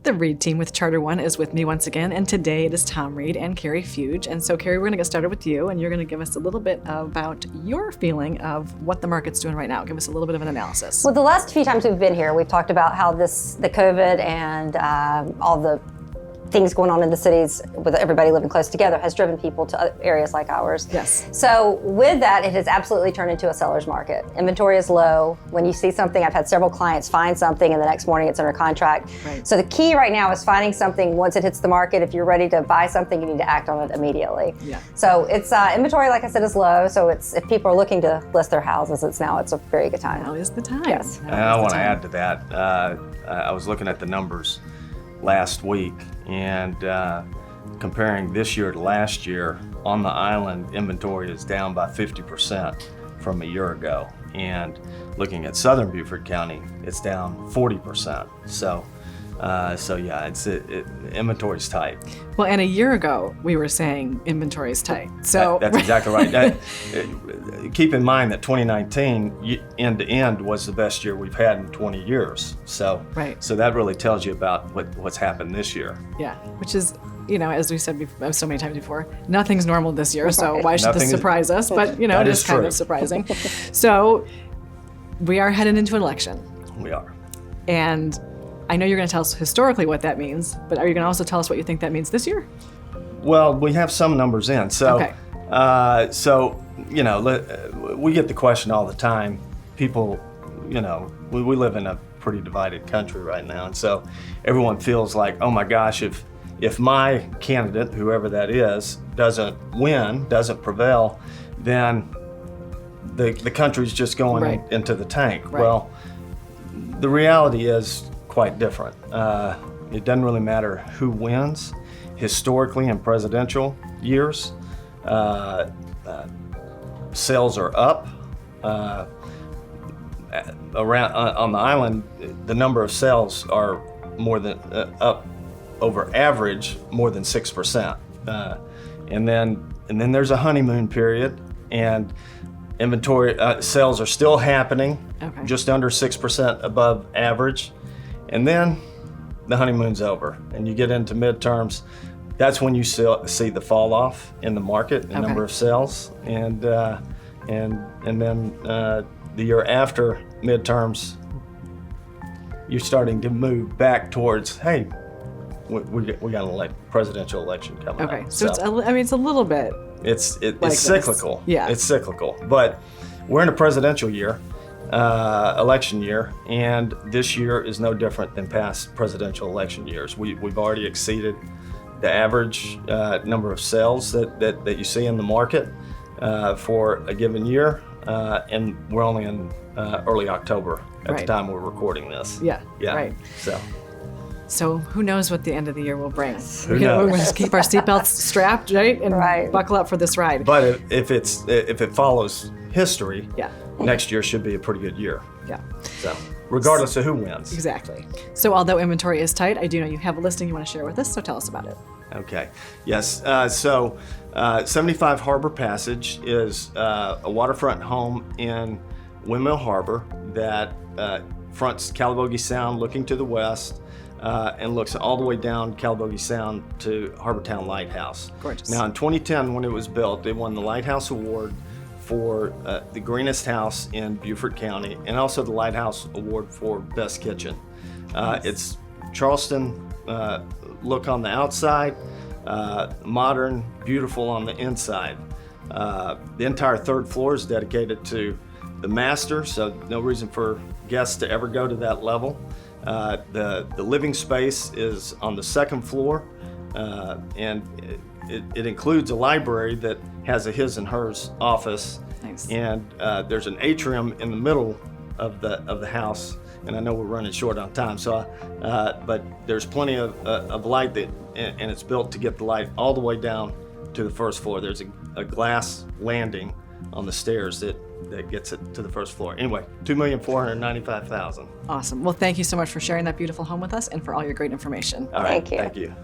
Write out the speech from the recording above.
The Reed team with Charter One is with me once again, and today it is Tom Reed and Carri Fuge. And so, Carri, we're going to get started with you, and you're going to give us a little bit about your feeling of what the market's doing right now. Give us a little bit of an analysis. Well, the last few times we've been here, we've talked about how the COVID and all the things going on in the cities with everybody living close together has driven people to areas like ours. Yes. So with that, it has absolutely turned into a seller's market. Inventory is low. When you see something, I've had several clients find something and the next morning it's under contract. Right. So the key right now is finding something once it hits the market. If you're ready to buy something, you need to act on it immediately. Yeah. So it's inventory, like I said, is low. So if people are looking to list their houses, it's a very good time. Now is the time. Yes. And I want to add to that. I was looking at the numbers last week and comparing this year to last year, on the island, inventory is down by 50% from a year ago. And looking at Southern Beaufort County, it's down 40%. So yeah, inventory's tight. Well, and a year ago, we were saying inventory is tight. So that's exactly right. Keep in mind that 2019, end to end, was the best year we've had in 20 years. So, right. So that really tells you about what's happened this year. Yeah, which is, as we said so many times before, nothing's normal this year. So why should this surprise us? But it is kind of surprising. So we are headed into an election. We are. And I know you're going to tell us historically what that means, but are you going to also tell us what you think that means this year? Well, we have some numbers in. So, okay. We get the question all the time. People, we live in a pretty divided country right now. And so everyone feels like, oh my gosh, if my candidate, whoever that is, doesn't win, doesn't prevail, then the country's just going into the tank. Right. Well, the reality is quite different. It doesn't really matter who wins. Historically, in presidential years, sales are up. Around on the island, the number of sales are more than up over average, more than 6%. And then there's a honeymoon period, and inventory sales are still happening, just under 6% above average. And then the honeymoon's over and you get into midterms. That's when you see the fall off in the market, in number of sales. And then the year after midterms, you're starting to move back towards, hey, we got an presidential election coming up. Okay, so it's a little bit. It's like cyclical. Yeah. It's cyclical. But we're in a presidential year. Election year, and this year is no different than past presidential election years. We've already exceeded the average number of sales that you see in the market for a given year, and we're only in early October at the time we're recording this. Yeah. Right. So who knows what the end of the year will bring? Who knows? We'll just keep our seatbelts strapped, right, and buckle up for this ride. But if it follows history, yeah, next year should be a pretty good year. Yeah. So regardless of who wins. Exactly. So although inventory is tight, I do know you have a listing you want to share with us, so tell us about it. Okay. Yes. 75 Harbor Passage is a waterfront home in Windmill Harbor that fronts Calabogie Sound looking to the west and looks all the way down Calabogie Sound to Harbortown Lighthouse. Gorgeous. Now in 2010 when it was built, it won the Lighthouse Award for the greenest house in Beaufort County, and also the Lighthouse Award for Best Kitchen. Nice. It's Charleston look on the outside, modern, beautiful on the inside. The entire third floor is dedicated to the master, so no reason for guests to ever go to that level. The living space is on the second floor, and it includes a library that has a his and hers office. Nice. And there's an atrium in the middle of the house. And I know we're running short on time, but there's plenty of light and it's built to get the light all the way down to the first floor. There's a glass landing on the stairs that gets it to the first floor. Anyway, $2,495,000. Awesome. Well, thank you so much for sharing that beautiful home with us and for all your great information. All right. Thank you. Thank you.